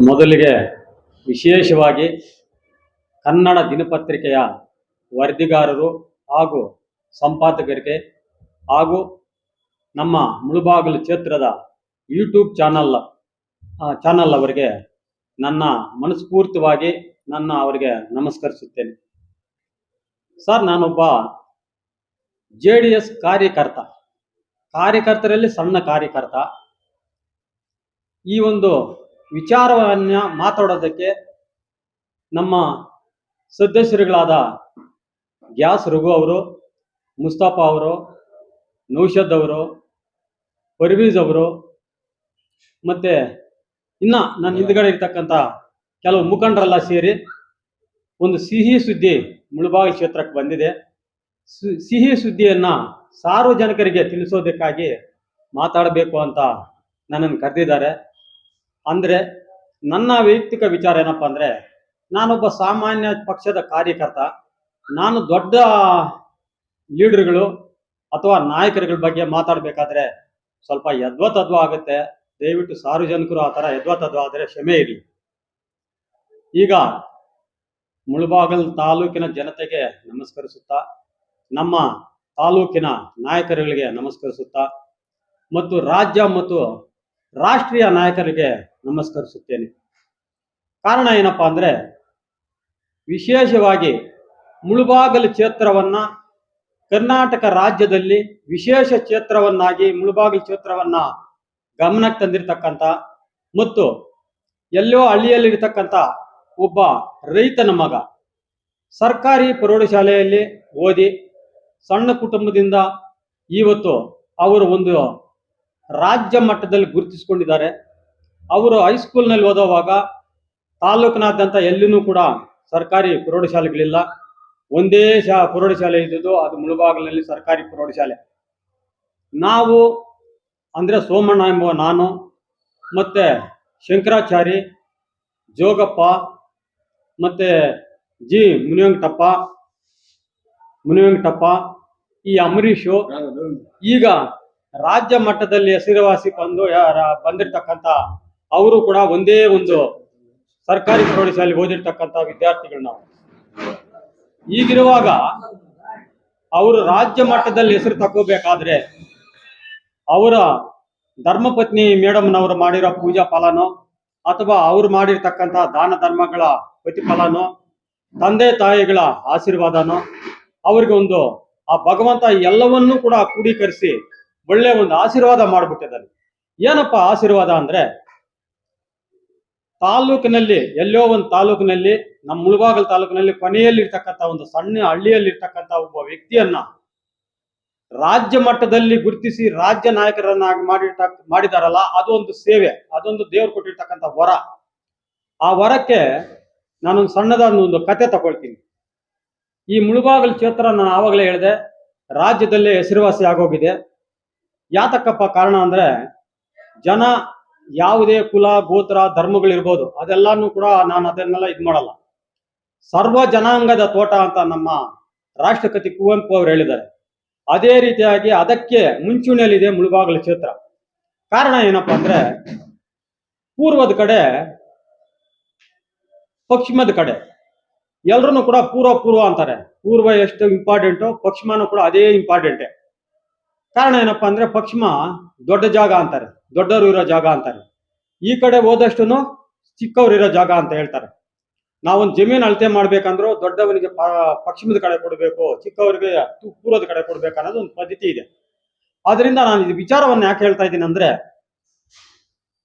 ಮೊದಲಿಗೆ ವಿಶೇಷವಾಗಿ ಕನ್ನಡ ದಿನಪತ್ರಿಕೆಯ ವರದಿಗಾರರು ಹಾಗೂ ಸಂಪಾದಕರಿಗೆ ಹಾಗೂ ನಮ್ಮ ಮುಳುಬಾಗಿಲು ಕ್ಷೇತ್ರದ ಯೂಟ್ಯೂಬ್ ಚಾನಲ್ ಅವರಿಗೆ ನನ್ನ ಮನಸ್ಫೂರ್ತಿಯಾಗಿ ಅವರಿಗೆ ನಮಸ್ಕರಿಸುತ್ತೇನೆ. ಸರ್, ನಾನೊಬ್ಬ JDS ಕಾರ್ಯಕರ್ತರಲ್ಲಿ ಸಣ್ಣ ಕಾರ್ಯಕರ್ತ. ಈ ಒಂದು ವಿಚಾರವನ್ನು ಮಾತಾಡೋದಕ್ಕೆ ನಮ್ಮ ಸದಸ್ಯರುಗಳಾದ ಗ್ಯಾಸ್ ರಘು ಅವರು, ಮುಸ್ತಫಾ ಅವರು, ನೌಷದ್ ಅವರು, ಪರ್ವೀಜ್ ಅವರು, ಮತ್ತೆ ಇನ್ನ ನನ್ನ ಹಿಂದ್ಗಡೆ ಇರ್ತಕ್ಕಂಥ ಕೆಲವು ಮುಖಂಡರೆಲ್ಲ ಸೇರಿ ಒಂದು ಸಿಹಿ ಸುದ್ದಿ ಮುಳುಬಾಗಿಲು ಕ್ಷೇತ್ರಕ್ಕೆ ಬಂದಿದೆ. ಸಿಹಿ ಸುದ್ದಿಯನ್ನ ಸಾರ್ವಜನಿಕರಿಗೆ ತಿಳಿಸೋದಕ್ಕಾಗಿ ಮಾತಾಡಬೇಕು ಅಂತ ನನ್ನನ್ನು ಕರೆದಿದ್ದಾರೆ. ಅಂದರೆ ನನ್ನ ವೈಯಕ್ತಿಕ ವಿಚಾರ ಏನಪ್ಪ ಅಂದರೆ, ನಾನೊಬ್ಬ ಸಾಮಾನ್ಯ ಪಕ್ಷದ ಕಾರ್ಯಕರ್ತ. ನಾನು ದೊಡ್ಡ ಲೀಡರ್ಗಳು ಅಥವಾ ನಾಯಕರುಗಳ ಬಗ್ಗೆ ಮಾತಾಡಬೇಕಾದ್ರೆ ಸ್ವಲ್ಪ ಯದ್ವತದ್ವ ಆಗುತ್ತೆ. ದಯವಿಟ್ಟು ಸಾರ್ವಜನಿಕರು ಆ ಥರ ಯದ್ವತದ್ವ ಆದರೆ ಕ್ಷಮೆ ಇರಲಿ. ಈಗ ಮುಳುಬಾಗಿಲು ತಾಲೂಕಿನ ಜನತೆಗೆ ನಮಸ್ಕರಿಸುತ್ತಾ, ನಮ್ಮ ತಾಲೂಕಿನ ನಾಯಕರುಗಳಿಗೆ ನಮಸ್ಕರಿಸುತ್ತಾ, ಮತ್ತು ರಾಜ್ಯ ಮತ್ತು ರಾಷ್ಟ್ರೀಯ ನಾಯಕರಿಗೆ ನಮಸ್ಕರಿಸುತ್ತೇನೆ. ಕಾರಣ ಏನಪ್ಪ ಅಂದರೆ, ವಿಶೇಷವಾಗಿ ಮುಳುಬಾಗಿಲು ಕ್ಷೇತ್ರವನ್ನ ಕರ್ನಾಟಕ ರಾಜ್ಯದಲ್ಲಿ ವಿಶೇಷ ಕ್ಷೇತ್ರವನ್ನಾಗಿ ಮುಳುಬಾಗಿಲು ಕ್ಷೇತ್ರವನ್ನ ಗಮನಕ್ಕೆ ತಂದಿರತಕ್ಕಂಥ ಮತ್ತು ಎಲ್ಲೋ ಹಳ್ಳಿಯಲ್ಲಿರ್ತಕ್ಕಂಥ ಒಬ್ಬ ರೈತನ ಮಗ ಸರ್ಕಾರಿ ಪ್ರೌಢಶಾಲೆಯಲ್ಲಿ ಓದಿ ಸಣ್ಣ ಕುಟುಂಬದಿಂದ ಇವತ್ತು ಅವರು ಒಂದು ರಾಜ್ಯ ಮಟ್ಟದಲ್ಲಿ ಗುರುತಿಸಿಕೊಂಡಿದ್ದಾರೆ. ಅವರು ಹೈಸ್ಕೂಲ್ನಲ್ಲಿ ಓದುವಾಗ ತಾಲೂಕಿನಾದ್ಯಂತ ಎಲ್ಲಿನೂ ಕೂಡ ಸರ್ಕಾರಿ ಪ್ರೌಢಶಾಲೆಗಳಿಲ್ಲ. ಒಂದೇ ಪ್ರೌಢಶಾಲೆ ಇದ್ದುದು, ಅದು ಮುಳುಬಾಗಿಲಿನಲ್ಲಿ ಸರ್ಕಾರಿ ಪ್ರೌಢಶಾಲೆ. ನಾವು ಅಂದರೆ ಸೋಮಣ್ಣ ಎಂಬುವ ನಾನು, ಮತ್ತೆ ಶಂಕರಾಚಾರಿ, ಜೋಗಪ್ಪ, ಮತ್ತೆ ಜಿ ಮುನಿವೆಂಕಟಪ್ಪ, ಈ ಅಂಬರೀಷು ಈಗ ರಾಜ್ಯ ಮಟ್ಟದಲ್ಲಿ ಹೆಸರುವಾಸಿ ಬಂದಿರತಕ್ಕಂಥ ಅವರು ಕೂಡ ಒಂದೇ ಒಂದು ಸರ್ಕಾರಿ ಪ್ರೌಢಶಾಲೆ ಓದಿರ್ತಕ್ಕಂಥ ವಿದ್ಯಾರ್ಥಿಗಳು ನಾವು. ಈಗಿರುವಾಗ ಅವರು ರಾಜ್ಯ ಮಟ್ಟದಲ್ಲಿ ಹೆಸರು ತಗೋಬೇಕಾದ್ರೆ ಅವರ ಧರ್ಮಪತ್ನಿ ಮೇಡಮ್ನವರು ಮಾಡಿರೋ ಪೂಜಾ ಫಲನೋ ಅಥವಾ ಅವರು ಮಾಡಿರ್ತಕ್ಕಂಥ ದಾನ ಧರ್ಮಗಳ ಪ್ರತಿಫಲನೋ ತಂದೆ ತಾಯಿಗಳ ಆಶೀರ್ವಾದನೋ ಅವ್ರಿಗೆ ಒಂದು ಆ ಭಗವಂತ ಎಲ್ಲವನ್ನೂ ಕೂಡ ಕ್ರೋಢೀಕರಿಸಿ ಒಳ್ಳೆ ಒಂದು ಆಶೀರ್ವಾದ ಮಾಡಿಬಿಟ್ಟಿದ್ದಾನೆ. ಏನಪ್ಪ ಆಶೀರ್ವಾದ ಅಂದ್ರೆ, ತಾಲೂಕಿನಲ್ಲಿ ಎಲ್ಲೋ ಒಂದು ತಾಲೂಕಿನಲ್ಲಿ, ನಮ್ಮ ಮುಳುಬಾಗಿಲು ತಾಲೂಕಿನಲ್ಲಿ ಕೊನೆಯಲ್ಲಿರ್ತಕ್ಕಂಥ ಒಂದು ಸಣ್ಣ ಹಳ್ಳಿಯಲ್ಲಿರ್ತಕ್ಕಂಥ ಒಬ್ಬ ವ್ಯಕ್ತಿಯನ್ನ ರಾಜ್ಯ ಮಟ್ಟದಲ್ಲಿ ಗುರುತಿಸಿ ರಾಜ್ಯ ನಾಯಕರನ್ನಾಗಿ ಮಾಡಿದಾರಲ್ಲ, ಅದೊಂದು ಸೇವೆ, ಅದೊಂದು ದೇವ್ರು ಕೊಟ್ಟಿರ್ತಕ್ಕಂಥ ವರ. ಆ ವರಕ್ಕೆ ನಾನೊಂದು ಸಣ್ಣದಾದ ಒಂದು ಕತೆ ತಗೊಳ್ತೀನಿ. ಈ ಮುಳುಬಾಗಿಲು ಕ್ಷೇತ್ರ ನಾನು ಆವಾಗಲೇ ಹೇಳಿದೆ, ರಾಜ್ಯದಲ್ಲೇ ಹೆಸರುವಾಸಿ ಆಗೋಗಿದೆ. ಯಾತಕ್ಕಪ್ಪ ಕಾರಣ ಅಂದ್ರೆ, ಜನ ಯಾವುದೇ ಕುಲ ಗೋತ್ರ ಧರ್ಮಗಳಿರ್ಬೋದು, ಅದೆಲ್ಲಾನು ಕೂಡ ನಾನು ಅದನ್ನೆಲ್ಲ ಮಾಡಲ್ಲ. ಸರ್ವ ಜನಾಂಗದ ತೋಟ ಅಂತ ನಮ್ಮ ರಾಷ್ಟ್ರಕವಿ ಕುವೆಂಪು ಅವರು ಹೇಳಿದ್ದಾರೆ. ಅದೇ ರೀತಿಯಾಗಿ ಅದಕ್ಕೆ ಮುಂಚೂಣಿಯಲ್ಲಿದೆ ಮುಳುಬಾಗಿಲು ಕ್ಷೇತ್ರ. ಕಾರಣ ಏನಪ್ಪಾ ಅಂದ್ರೆ, ಪೂರ್ವದ ಕಡೆ ಪಶ್ಚಿಮದ ಕಡೆ ಎಲ್ರೂ ಕೂಡ ಪೂರ್ವ ಅಂತಾರೆ. ಪೂರ್ವ ಎಷ್ಟು ಇಂಪಾರ್ಟೆಂಟು, ಪಶ್ಚಿಮನೂ ಕೂಡ ಅದೇ ಇಂಪಾರ್ಟೆಂಟೇ. ಕಾರಣ ಏನಪ್ಪಾ ಅಂದ್ರೆ, ಪಶ್ಚಿಮ ದೊಡ್ಡ ಜಾಗ ಅಂತಾರೆ, ದೊಡ್ಡವರು ಇರೋ ಜಾಗ ಅಂತಾರೆ. ಈ ಕಡೆ ಹೋದಷ್ಟು ಚಿಕ್ಕವ್ರು ಇರೋ ಜಾಗ ಅಂತ ಹೇಳ್ತಾರೆ. ನಾವೊಂದು ಜಮೀನು ಅಳತೆ ಮಾಡ್ಬೇಕಂದ್ರೂ ದೊಡ್ಡವನಿಗೆ ಪಶ್ಚಿಮದ ಕಡೆ ಕೊಡಬೇಕು, ಚಿಕ್ಕವರಿಗೆ ಪೂರ್ವದ ಕಡೆ ಕೊಡ್ಬೇಕು ಅನ್ನೋದು ಒಂದು ಪದ್ಧತಿ ಇದೆ. ಆದ್ರಿಂದ ನಾನು ಇದು ವಿಚಾರವನ್ನು ಯಾಕೆ ಹೇಳ್ತಾ ಇದ್ದೀನಿ ಅಂದ್ರೆ,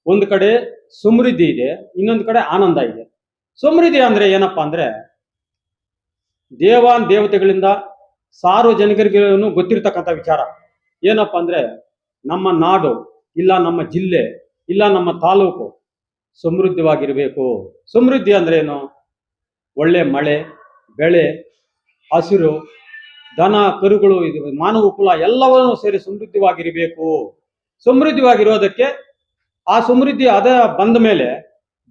ಒಂದು ಕಡೆ ಸಮೃದ್ಧಿ ಇದೆ, ಇನ್ನೊಂದು ಕಡೆ ಆನಂದ ಇದೆ. ಸಮೃದ್ಧಿ ಅಂದ್ರೆ ಏನಪ್ಪಾ ಅಂದ್ರೆ, ದೇವತೆಗಳಿಂದ ಸಾರ್ವಜನಿಕರಿಗೆ ಗೊತ್ತಿರ್ತಕ್ಕಂಥ ವಿಚಾರ ಏನಪ್ಪಾ ಅಂದ್ರೆ, ನಮ್ಮ ನಾಡು ಇಲ್ಲ ನಮ್ಮ ಜಿಲ್ಲೆ ಇಲ್ಲ ನಮ್ಮ ತಾಲೂಕು ಸಮೃದ್ಧವಾಗಿರ್ಬೇಕು. ಸಮೃದ್ಧಿ ಅಂದ್ರೆ ಏನು? ಒಳ್ಳೆ ಮಳೆ, ಬೆಳೆ, ಹಸಿರು, ದನ ಕರುಗಳು, ಇದು ಮಾನವ ಕುಲ ಎಲ್ಲವನ್ನೂ ಸೇರಿ ಸಮೃದ್ಧವಾಗಿರಬೇಕು. ಸಮೃದ್ಧವಾಗಿರೋದಕ್ಕೆ ಆ ಸಮೃದ್ಧಿ ಅದೇ ಬಂದ ಮೇಲೆ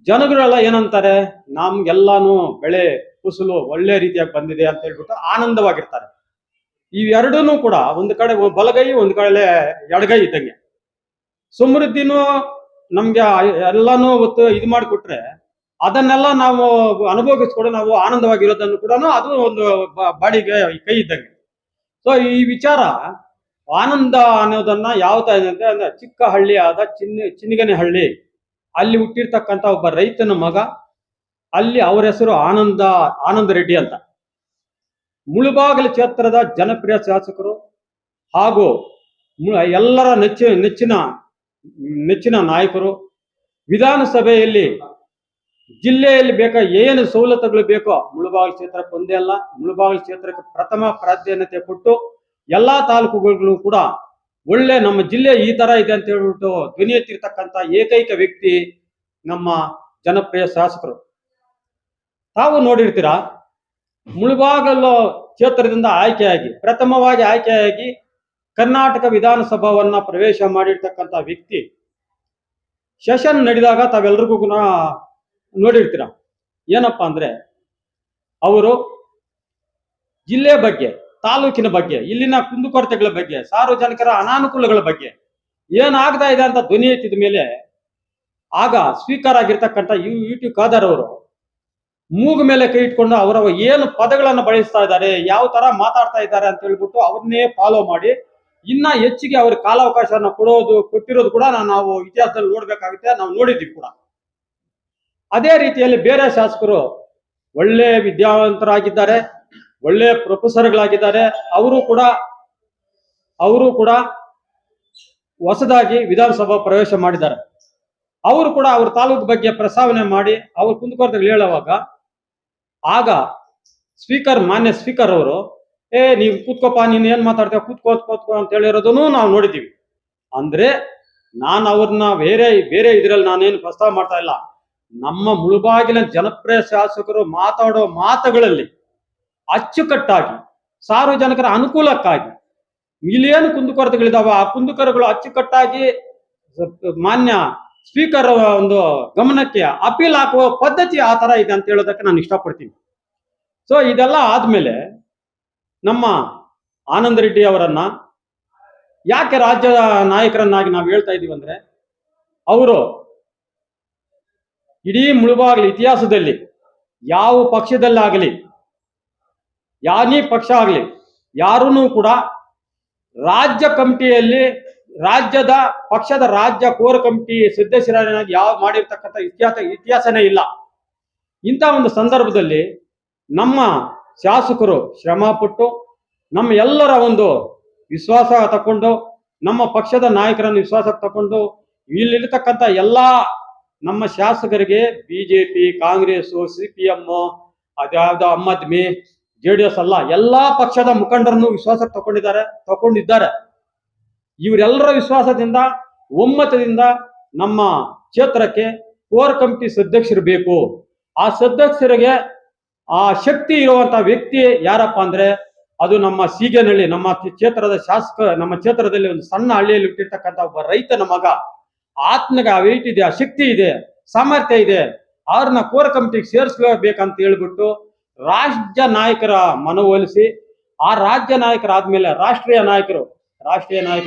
ಜನಗಳೆಲ್ಲ ಏನಂತಾರೆ, ನಮ್ಗೆಲ್ಲಾನು ಬೆಳೆ ಫಸಲು ಒಳ್ಳೆ ರೀತಿಯಾಗಿ ಬಂದಿದೆ ಅಂತ ಹೇಳ್ಬಿಟ್ಟು ಆನಂದವಾಗಿರ್ತಾರೆ. ಇವೆರಡೂ ಕೂಡ ಒಂದು ಕಡೆ ಬಲಗೈ, ಒಂದು ಕಡೆ ಎಡಗೈ ಇದ್ದಂಗೆ. ಸಮೃದ್ಧಿನೂ ನಮ್ಗೆ ಎಲ್ಲಾನು ಒತ್ತು ಇದು ಮಾಡಿಕೊಟ್ರೆ ಅದನ್ನೆಲ್ಲ ನಾವು ಅನುಭವಿಸ್ಕೊಂಡು ನಾವು ಆನಂದವಾಗಿರೋದನ್ನು ಕೂಡ ಅದು ಒಂದು ಬಾಡಿಗೆ ಕೈ ಇದ್ದಂಗೆ. ಸೊ ಈ ವಿಚಾರ ಆನಂದ ಅನ್ನೋದನ್ನ ಯಾವ ತರ ಇದೆ ಅಂದ್ರೆ ಚಿಕ್ಕ ಹಳ್ಳಿ ಆದ ಚಿನ್ನಿಗನೆ ಹಳ್ಳಿ, ಅಲ್ಲಿ ಹುಟ್ಟಿರ್ತಕ್ಕಂಥ ಒಬ್ಬ ರೈತನ ಮಗ, ಅಲ್ಲಿ ಅವರ ಹೆಸರು ಆನಂದ ರೆಡ್ಡಿ ಅಂತ. ಮುಳುಬಾಗಿಲು ಕ್ಷೇತ್ರದ ಜನಪ್ರಿಯ ಶಾಸಕರು ಹಾಗೂ ಎಲ್ಲರ ನೆಚ್ಚಿನ ನಾಯಕರು. ವಿಧಾನಸಭೆಯಲ್ಲಿ ಜಿಲ್ಲೆಯಲ್ಲಿ ಏನು ಸವಲತ್ತುಗಳು ಬೇಕೋ ಮುಳುಬಾಗಿಲು ಕ್ಷೇತ್ರಕ್ಕೆ ಒಂದೇ ಅಲ್ಲ, ಮುಳುಬಾಗಿಲು ಕ್ಷೇತ್ರಕ್ಕೆ ಪ್ರಥಮ ಪ್ರಾಧಾನ್ಯತೆ ಕೊಟ್ಟು ಎಲ್ಲಾ ತಾಲೂಕುಗಳಿಗೂ ಕೂಡ ಒಳ್ಳೆ ನಮ್ಮ ಜಿಲ್ಲೆ ಈ ತರ ಇದೆ ಅಂತ ಹೇಳ್ಬಿಟ್ಟು ಧ್ವನಿ ಎತ್ತಿರ್ತಕ್ಕಂಥ ಏಕೈಕ ವ್ಯಕ್ತಿ ನಮ್ಮ ಜನಪ್ರಿಯ ಶಾಸಕರು. ತಾವು ನೋಡಿರ್ತೀರಾ, ಮುಳುಬಾಗಿಲು ಕ್ಷೇತ್ರದಿಂದ ಪ್ರಥಮವಾಗಿ ಆಯ್ಕೆಯಾಗಿ ಕರ್ನಾಟಕ ವಿಧಾನಸಭಾವನ್ನ ಪ್ರವೇಶ ಮಾಡಿರ್ತಕ್ಕಂಥ ವ್ಯಕ್ತಿ. ಸೆಷನ್ ನಡೆದಾಗ ತಾವೆಲ್ರಿಗೂ ನೋಡಿರ್ತೀರ, ಏನಪ್ಪಾ ಅಂದ್ರೆ ಅವರು ಜಿಲ್ಲೆ ಬಗ್ಗೆ, ತಾಲೂಕಿನ ಬಗ್ಗೆ, ಇಲ್ಲಿನ ಕುಂದುಕೊರತೆಗಳ ಬಗ್ಗೆ, ಸಾರ್ವಜನಿಕರ ಅನಾನುಕೂಲಗಳ ಬಗ್ಗೆ ಏನಾಗ್ತಾ ಇದೆ ಅಂತ ಧ್ವನಿ ಎತ್ತಿದ ಮೇಲೆ ಆಗ ಸ್ಪೀಕರ್ ಆಗಿರ್ತಕ್ಕಂಥ ಯುಟಿ ಖಾದರ್ ಅವರು ಮೂಗು ಮೇಲೆ ಕೈ ಇಟ್ಕೊಂಡು ಅವರ ಏನು ಪದಗಳನ್ನು ಬಳಸ್ತಾ ಇದ್ದಾರೆ, ಯಾವ ತರ ಮಾತಾಡ್ತಾ ಇದ್ದಾರೆ ಅಂತ ಹೇಳ್ಬಿಟ್ಟು ಅವ್ರನ್ನೇ ಫಾಲೋ ಮಾಡಿ ಇನ್ನ ಹೆಚ್ಚಿಗೆ ಅವ್ರ ಕಾಲಾವಕಾಶನ ಕೊಟ್ಟಿರೋದು ಕೂಡ ನಾವು ಇತಿಹಾಸದಲ್ಲಿ ನೋಡ್ಬೇಕಾಗುತ್ತೆ, ನಾವು ನೋಡಿದ್ದೀವಿ ಕೂಡ. ಅದೇ ರೀತಿಯಲ್ಲಿ ಬೇರೆ ಶಾಸಕರು ಒಳ್ಳೆ ವಿದ್ಯಾವಂತರಾಗಿದ್ದಾರೆ, ಒಳ್ಳೆ ಪ್ರೊಫೆಸರ್ಗಳಾಗಿದ್ದಾರೆ. ಅವರು ಕೂಡ ಹೊಸದಾಗಿ ವಿಧಾನಸಭಾ ಪ್ರವೇಶ ಮಾಡಿದ್ದಾರೆ. ಅವರು ಕೂಡ ಅವ್ರ ತಾಲೂಕು ಬಗ್ಗೆ ಪ್ರಸ್ತಾವನೆ ಮಾಡಿ ಅವ್ರ ಕುಂದುಕೊರತೆಗಳು ಹೇಳುವಾಗ ಆಗ ಮಾನ್ಯ ಸ್ಪೀಕರ್ ಅವರು ನೀವು ಕೂತ್ಕೋಪ, ನೀನ್ ಏನ್ ಮಾತಾಡ್ತೇವೆ, ಕೂತ್ಕೋ ಅಂತ ಹೇಳಿರೋದನ್ನು ನಾವು ನೋಡಿದ್ದೀವಿ. ಅಂದ್ರೆ ನಾನು ಅವ್ರನ್ನ ಬೇರೆ ಇದ್ರಲ್ಲಿ ನಾನೇನು ಪ್ರಸ್ತಾವ ಮಾಡ್ತಾ ಇಲ್ಲ. ನಮ್ಮ ಮುಳುಬಾಗಿಲಿನ ಜನಪ್ರಿಯ ಶಾಸಕರು ಮಾತಾಡೋ ಮಾತುಗಳಲ್ಲಿ ಅಚ್ಚುಕಟ್ಟಾಗಿ ಸಾರ್ವಜನಿಕರ ಅನುಕೂಲಕ್ಕಾಗಿ ಇಲ್ಲೇನು ಕುಂದುಕೊರತೆಗಳಿದಾವ ಆ ಕುಂದುಕೊರತೆಗಳು ಅಚ್ಚುಕಟ್ಟಾಗಿ ಮಾನ್ಯ ಸ್ಪೀಕರ್ ಒಂದು ಗಮನಕ್ಕೆ ಅಪೀಲ್ ಹಾಕುವ ಪದ್ಧತಿ ಆ ತರ ಇದೆ ಅಂತ ಹೇಳೋದಕ್ಕೆ ನಾನು ಇಷ್ಟಪಡ್ತೀನಿ. ಸೊ ಇದೆಲ್ಲ ಆದ್ಮೇಲೆ ನಮ್ಮ ಆನಂದ ರೆಡ್ಡಿ ಅವರನ್ನ ಯಾಕೆ ರಾಜ್ಯದ ನಾಯಕರನ್ನಾಗಿ ನಾವು ಹೇಳ್ತಾ ಇದೀವಿ ಅಂದ್ರೆ, ಅವರು ಇಡೀ ಮುಳುಬಾಗಿಲು ಇತಿಹಾಸದಲ್ಲಿ ಯಾವ ಪಕ್ಷದಲ್ಲಾಗಲಿ, ಯಾನೇ ಪಕ್ಷ ಆಗಲಿ, ಯಾರೂ ಕೂಡ ರಾಜ್ಯ ಕಮಿಟಿಯಲ್ಲಿ ಪಕ್ಷದ ರಾಜ್ಯ ಕೋರ್ ಕಮಿಟಿ ಸದಸ್ಯರಾಗಿ ಮಾಡಿರ್ತಕ್ಕಂಥ ಇತಿಹಾಸನೇ ಇಲ್ಲ. ಇಂಥ ಒಂದು ಸಂದರ್ಭದಲ್ಲಿ ನಮ್ಮ ಶಾಸಕರು ಶ್ರಮ ಪಟ್ಟು ನಮ್ಮ ಎಲ್ಲರ ಒಂದು ವಿಶ್ವಾಸ ತಕೊಂಡು, ನಮ್ಮ ಪಕ್ಷದ ನಾಯಕರನ್ನು ವಿಶ್ವಾಸಕ್ಕೆ ತಕೊಂಡು ಇಲ್ಲಿರ್ತಕ್ಕಂಥ ಎಲ್ಲಾ ನಮ್ಮ ಶಾಸಕರಿಗೆ ಬಿಜೆಪಿ, ಕಾಂಗ್ರೆಸ್, CPM, ಅದ್ಯಾವ್ದು ಆಮ್ ಆದ್ಮಿ, JDS ಅಲ್ಲ, ಎಲ್ಲಾ ಪಕ್ಷದ ಮುಖಂಡರನ್ನು ವಿಶ್ವಾಸಕ್ಕೆ ತಗೊಂಡಿದ್ದಾರೆ. ಇವರೆಲ್ಲರ ವಿಶ್ವಾಸದಿಂದ, ಒಮ್ಮತದಿಂದ ನಮ್ಮ ಕ್ಷೇತ್ರಕ್ಕೆ ಕೋರ್ ಕಮಿಟಿ ಸದಸ್ಯರು ಬೇಕು. ಆ ಸದಸ್ಯರಿಗೆ ಆ ಶಕ್ತಿ ಇರುವಂತ ವ್ಯಕ್ತಿ ಯಾರಪ್ಪ ಅಂದ್ರೆ ಅದು ನಮ್ಮ ಸೀಗೇನಹಳ್ಳಿ, ನಮ್ಮ ಕ್ಷೇತ್ರದ ಶಾಸಕ, ನಮ್ಮ ಕ್ಷೇತ್ರದಲ್ಲಿ ಒಂದು ಸಣ್ಣ ಹಳ್ಳಿಯಲ್ಲಿ ಹುಟ್ಟಿರ್ತಕ್ಕಂಥ ಒಬ್ಬ ರೈತನ ಮಗ. ಆತ್ಮಗೆ ಆ ವೇಟ್ ಇದೆ, ಆ ಶಕ್ತಿ ಇದೆ, ಸಾಮರ್ಥ್ಯ ಇದೆ, ಅವ್ರನ್ನ ಕೋರ್ ಕಮಿಟಿಗೆ ಸೇರಿಸ್ಬೇಕಂತ ಹೇಳ್ಬಿಟ್ಟು ರಾಜ್ಯ ನಾಯಕರ ಮನವೊಲಿಸಿ, ಆ ರಾಜ್ಯ ನಾಯಕರಾದ್ಮೇಲೆ ರಾಷ್ಟ್ರೀಯ ನಾಯಕರು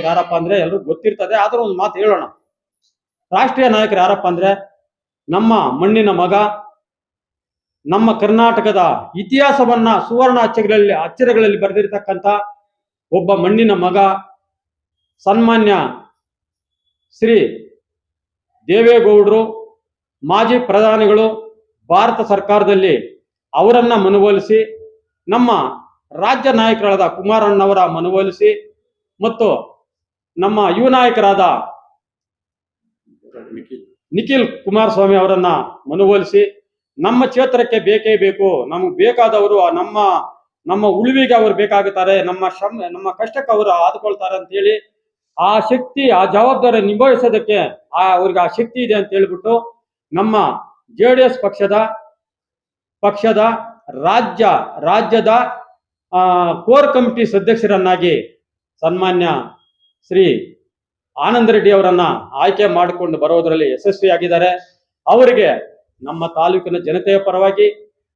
ಯಾರಪ್ಪ ಅಂದ್ರೆ ಎಲ್ರಿಗೂ ಗೊತ್ತಿರ್ತದೆ, ಆದ್ರೂ ಒಂದು ಮಾತು ಹೇಳೋಣ. ರಾಷ್ಟ್ರೀಯ ನಾಯಕರು ಯಾರಪ್ಪ ಅಂದ್ರೆ ನಮ್ಮ ಮಣ್ಣಿನ ಮಗ, ನಮ್ಮ ಕರ್ನಾಟಕದ ಇತಿಹಾಸವನ್ನ ಸುವರ್ಣ ಅಕ್ಷರಗಳಲ್ಲಿ ಬರೆದಿರ್ತಕ್ಕಂಥ ಒಬ್ಬ ಮಣ್ಣಿನ ಮಗ, ಸನ್ಮಾನ್ಯ ಶ್ರೀ ದೇವೇಗೌಡರು, ಮಾಜಿ ಪ್ರಧಾನಿಗಳು, ಭಾರತ ಸರ್ಕಾರದಲ್ಲಿ ಅವರನ್ನ ಮನವೊಲಿಸಿ, ನಮ್ಮ ರಾಜ್ಯ ನಾಯಕರಾದ ಕುಮಾರಣ್ಣವರ ಮನವೊಲಿಸಿ, ಮತ್ತು ನಮ್ಮ ಯುವ ನಾಯಕರಾದ ನಿಖಿಲ್ ಕುಮಾರಸ್ವಾಮಿ ಅವರನ್ನ ಮನವೊಲಿಸಿ, ನಮ್ಮ ಕ್ಷೇತ್ರಕ್ಕೆ ಬೇಕೇ ಬೇಕು, ನಮ್ಗೆ ಬೇಕಾದವರು ನಮ್ಮ ಉಳಿವಿಗೆ ಅವರು ಬೇಕಾಗುತ್ತಾರೆ, ನಮ್ಮ ಕಷ್ಟಕ್ಕೆ ಅವರು ಆದುಕೊಳ್ತಾರೆ ಅಂತ ಹೇಳಿ ಆ ಶಕ್ತಿ, ಆ ಜವಾಬ್ದಾರಿ ನಿಭಾಯಿಸೋದಕ್ಕೆ ಅವ್ರಿಗೆ ಆ ಶಕ್ತಿ ಇದೆ ಅಂತ ಹೇಳ್ಬಿಟ್ಟು ನಮ್ಮ JDS ಪಕ್ಷದ ರಾಜ್ಯದ ಕೋರ್ ಕಮಿಟಿ ಸದಸ್ಯರನ್ನಾಗಿ ಸನ್ಮಾನ್ಯ ಶ್ರೀ ಆನಂದ ರೆಡ್ಡಿ ಅವರನ್ನ ಆಯ್ಕೆ ಮಾಡಿಕೊಂಡು ಬರೋದರಲ್ಲಿ ಯಶಸ್ವಿಯಾಗಿದ್ದಾರೆ. ಅವರಿಗೆ ನಮ್ಮ ತಾಲೂಕಿನ ಜನತೆಯ ಪರವಾಗಿ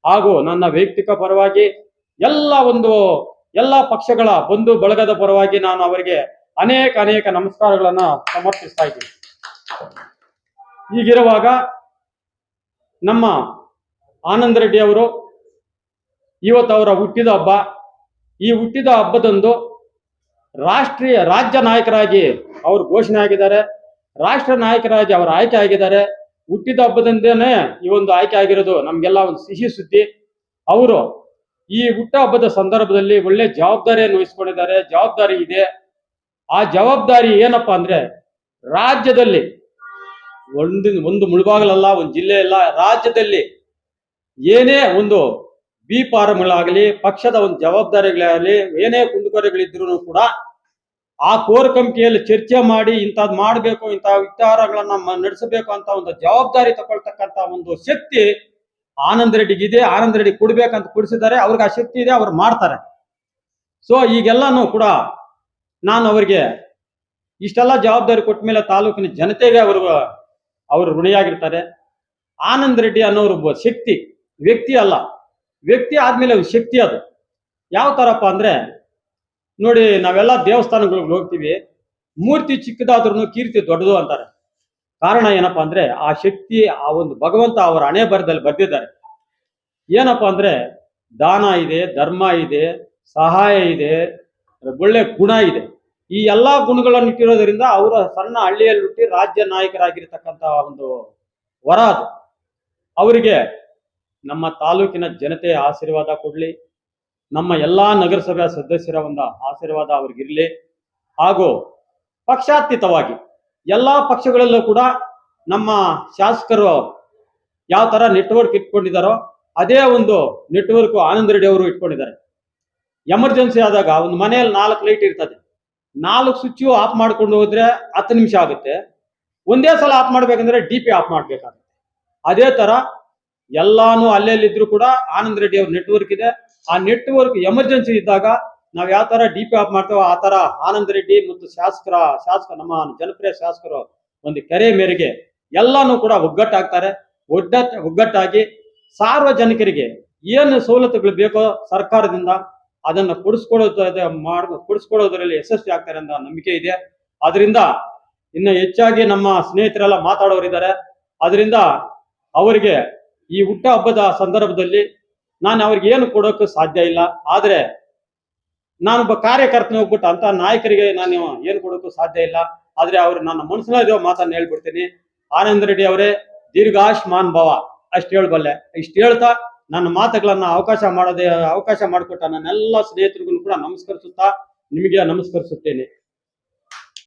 ಹಾಗೂ ನನ್ನ ವೈಯಕ್ತಿಕ ಪರವಾಗಿ ಎಲ್ಲ ಪಕ್ಷಗಳ ಬಂಧು ಬಳಗದ ಪರವಾಗಿ ನಾನು ಅವರಿಗೆ ಅನೇಕ ನಮಸ್ಕಾರಗಳನ್ನ ಸಮರ್ಪಿಸ್ತಾ ಇದ್ದೀನಿ. ಹೀಗಿರುವಾಗ ನಮ್ಮ ಆನಂದ್ ರೆಡ್ಡಿ ಅವರು ಇವತ್ತು ಅವರ ಹುಟ್ಟಿದ ಹಬ್ಬ. ಈ ಹುಟ್ಟಿದ ಹಬ್ಬದಂದು ರಾಜ್ಯ ನಾಯಕರಾಗಿ ಅವರು ಘೋಷಣೆ ಆಗಿದ್ದಾರೆ. ರಾಷ್ಟ್ರ ನಾಯಕರಾಗಿ ಅವರು ಆಯ್ಕೆ ಆಗಿದ್ದಾರೆ. ಹುಟ್ಟಿದ ಹಬ್ಬದಿಂದನೇ ಈ ಒಂದು ಆಯ್ಕೆ ಆಗಿರೋದು ನಮ್ಗೆಲ್ಲ ಒಂದು ಸಿಹಿ ಸುದ್ದಿ. ಅವರು ಈ ಹುಟ್ಟ ಹಬ್ಬದ ಸಂದರ್ಭದಲ್ಲಿ ಒಳ್ಳೆ ಜವಾಬ್ದಾರಿಯನ್ನು ವಹಿಸ್ಕೊಂಡಿದ್ದಾರೆ. ಜವಾಬ್ದಾರಿ ಇದೆ. ಆ ಜವಾಬ್ದಾರಿ ಏನಪ್ಪಾ ಅಂದ್ರೆ, ರಾಜ್ಯದಲ್ಲಿ ಒಂದು ಮುಳುಬಾಗಲಲ್ಲ, ಒಂದು ಜಿಲ್ಲೆ ಅಲ್ಲ, ರಾಜ್ಯದಲ್ಲಿ ಏನೇ ಒಂದು ಬಿ ಫಾರಂಗಳಾಗಲಿ, ಪಕ್ಷದ ಒಂದು ಜವಾಬ್ದಾರಿಗಳಾಗಲಿ, ಏನೇ ಕುಂದುಕೊರೆಗಳಿದ್ರು ಕೂಡ ಆ ಕೋರ್ ಕಮಿಟಿಯಲ್ಲಿ ಚರ್ಚೆ ಮಾಡಿ ಇಂಥದ್ದು ಮಾಡಬೇಕು, ಇಂಥ ವಿಚಾರಗಳನ್ನ ನಡೆಸಬೇಕು ಅಂತ ಒಂದು ಜವಾಬ್ದಾರಿ ತಗೊಳ್ತಕ್ಕಂತ ಒಂದು ಶಕ್ತಿ ಆನಂದ್ ರೆಡ್ಡಿಗಿದೆ. ಆನಂದ್ ರೆಡ್ಡಿ ಕೊಡ್ಬೇಕಂತ ಕೊಡಿಸಿದ್ದಾರೆ. ಅವ್ರಿಗೆ ಆ ಶಕ್ತಿ ಇದೆ, ಅವ್ರು ಮಾಡ್ತಾರೆ. ಸೊ ಈಗೆಲ್ಲಾನು ಕೂಡ ನಾನು ಅವರಿಗೆ ಇಷ್ಟೆಲ್ಲ ಜವಾಬ್ದಾರಿ ಕೊಟ್ಟ ಮೇಲೆ ತಾಲೂಕಿನ ಜನತೆಗೆ ಅವರು ಋಣಿಯಾಗಿರ್ತಾರೆ. ಆನಂದ್ ರೆಡ್ಡಿ ಅನ್ನೋರು ಒಬ್ಬ ಶಕ್ತಿ, ವ್ಯಕ್ತಿ ಅಲ್ಲ. ವ್ಯಕ್ತಿ ಆದ್ಮೇಲೆ ಶಕ್ತಿ. ಅದು ಯಾವ ತರಪ್ಪ ಅಂದ್ರೆ, ನೋಡಿ, ನಾವೆಲ್ಲ ದೇವಸ್ಥಾನಗಳಿಗೆ ಹೋಗ್ತೀವಿ, ಮೂರ್ತಿ ಚಿಕ್ಕದಾದ್ರೂ ಕೀರ್ತಿ ದೊಡ್ಡದು ಅಂತಾರೆ. ಕಾರಣ ಏನಪ್ಪಾ ಅಂದ್ರೆ, ಆ ಶಕ್ತಿ, ಆ ಒಂದು ಭಗವಂತ ಅವರ ಹಣೆ ಬರದಲ್ಲಿ ಬರ್ದಿದ್ದಾರೆ. ಏನಪ್ಪಾ ಅಂದ್ರೆ, ದಾನ ಇದೆ, ಧರ್ಮ ಇದೆ, ಸಹಾಯ ಇದೆ, ಒಳ್ಳೆ ಗುಣ ಇದೆ. ಈ ಎಲ್ಲಾ ಗುಣಗಳನ್ನು ಇಟ್ಟಿರೋದ್ರಿಂದ ಅವರ ಸಣ್ಣ ಹಳ್ಳಿಯಲ್ಲಿ ಹುಟ್ಟಿ ರಾಜ್ಯ ನಾಯಕರಾಗಿರ್ತಕ್ಕಂಥ ಒಂದು ವರ ಅದು. ಅವರಿಗೆ ನಮ್ಮ ತಾಲೂಕಿನ ಜನತೆ ಆಶೀರ್ವಾದ ಕೊಡ್ಲಿ, ನಮ್ಮ ಎಲ್ಲಾ ನಗರಸಭೆ ಸದಸ್ಯರ ಒಂದು ಆಶೀರ್ವಾದ ಅವ್ರಿಗಿರ್ಲಿ. ಹಾಗೂ ಪಕ್ಷಾತೀತವಾಗಿ ಎಲ್ಲಾ ಪಕ್ಷಗಳಲ್ಲೂ ಕೂಡ ನಮ್ಮ ಶಾಸಕರು ಯಾವ ತರ ನೆಟ್ವರ್ಕ್ ಇಟ್ಕೊಂಡಿದ್ದಾರೋ ಅದೇ ಒಂದು ನೆಟ್ವರ್ಕ್ ಆನಂದ್ ರೆಡ್ಡಿ ಅವರು ಇಟ್ಕೊಂಡಿದ್ದಾರೆ. ಎಮರ್ಜೆನ್ಸಿ ಆದಾಗ ಒಂದು ಮನೆಯಲ್ಲಿ 4 ಲೈಟ್ ಇರ್ತದೆ, 4 ಸ್ವಿಚ್ ಆಫ್ ಮಾಡ್ಕೊಂಡು ಹೋದ್ರೆ 10 ನಿಮಿಷ ಆಗುತ್ತೆ. ಒಂದೇ ಸಲ ಆಫ್ ಮಾಡ್ಬೇಕಂದ್ರೆ DP ಆಫ್ ಮಾಡ್ಬೇಕಾಗುತ್ತೆ. ಅದೇ ತರ ಎಲ್ಲಾನು ಅಲ್ಲೆಲ್ಲಿದ್ರು ಕೂಡ ಆನಂದ್ ರೆಡ್ಡಿ ಅವ್ರ ನೆಟ್ವರ್ಕ್ ಇದೆ. ಆ ನೆಟ್ವರ್ಕ್ ಎಮರ್ಜೆನ್ಸಿ ಇದ್ದಾಗ ನಾವ್ ಯಾವ ತರ DP ಆಫ್ ಮಾಡ್ತೇವೋ ಆ ತರ ಆನಂದ್ ರೆಡ್ಡಿ ಮತ್ತು ಶಾಸಕ ನಮ್ಮ ಜನಪ್ರಿಯ ಶಾಸಕರು ಒಂದು ಕೆರೆ ಮೇರೆಗೆ ಎಲ್ಲಾನು ಕೂಡ ಒಗ್ಗಟ್ಟಾಗ್ತಾರೆ. ಒಗ್ಗಟ್ಟಾಗಿ ಸಾರ್ವಜನಿಕರಿಗೆ ಏನು ಸವಲತ್ತುಗಳು ಬೇಕೋ ಸರ್ಕಾರದಿಂದ ಅದನ್ನ ಕೊಡಿಸ್ಕೊಡೋದ್ರಲ್ಲಿ ಯಶಸ್ವಿ ಆಗ್ತಾರೆ ಅಂತ ನಂಬಿಕೆ ಇದೆ. ಅದರಿಂದ ಇನ್ನು ಹೆಚ್ಚಾಗಿ ನಮ್ಮ ಸ್ನೇಹಿತರೆಲ್ಲ ಮಾತಾಡೋರಿದ್ದಾರೆ. ಅದರಿಂದ ಅವರಿಗೆ ಈ ಹುಟ್ಟ ಹಬ್ಬದ ಸಂದರ್ಭದಲ್ಲಿ ನಾನು ಅವ್ರಿಗೆ ಏನು ಕೊಡೋಕ್ಕೂ ಸಾಧ್ಯ ಇಲ್ಲ. ಆದ್ರೆ ನಾನೊಬ್ಬ ಕಾರ್ಯಕರ್ತನ ಹೋಗ್ಬಿಟ್ಟು ಅಂತ ನಾಯಕರಿಗೆ ನಾನು ಏನು ಕೊಡೋಕ್ಕೂ ಸಾಧ್ಯ ಇಲ್ಲ. ಆದ್ರೆ ಅವ್ರು ನನ್ನ ಮನಸ್ಸಿನ ಮಾತನ್ನ ಹೇಳ್ಬಿಡ್ತೀನಿ. ಆನಂದ್ ರೆಡ್ಡಿ ಅವರೇ, ದೀರ್ಘಾಯುಷ್ಮಾನ್ ಭವ, ಅಷ್ಟು ಹೇಳಬಲ್ಲೆ. ಇಷ್ಟು ಹೇಳ್ತಾ ನನ್ನ ಮಾತುಗಳನ್ನ ಅವಕಾಶ ಮಾಡಿಕೊಟ್ಟ ನನ್ನೆಲ್ಲ ಸ್ನೇಹಿತರಿಗೂ ಕೂಡ ನಮಸ್ಕರಿಸುತ್ತಾ ನಿಮಗೆ ನಮಸ್ಕರಿಸುತ್ತೇನೆ.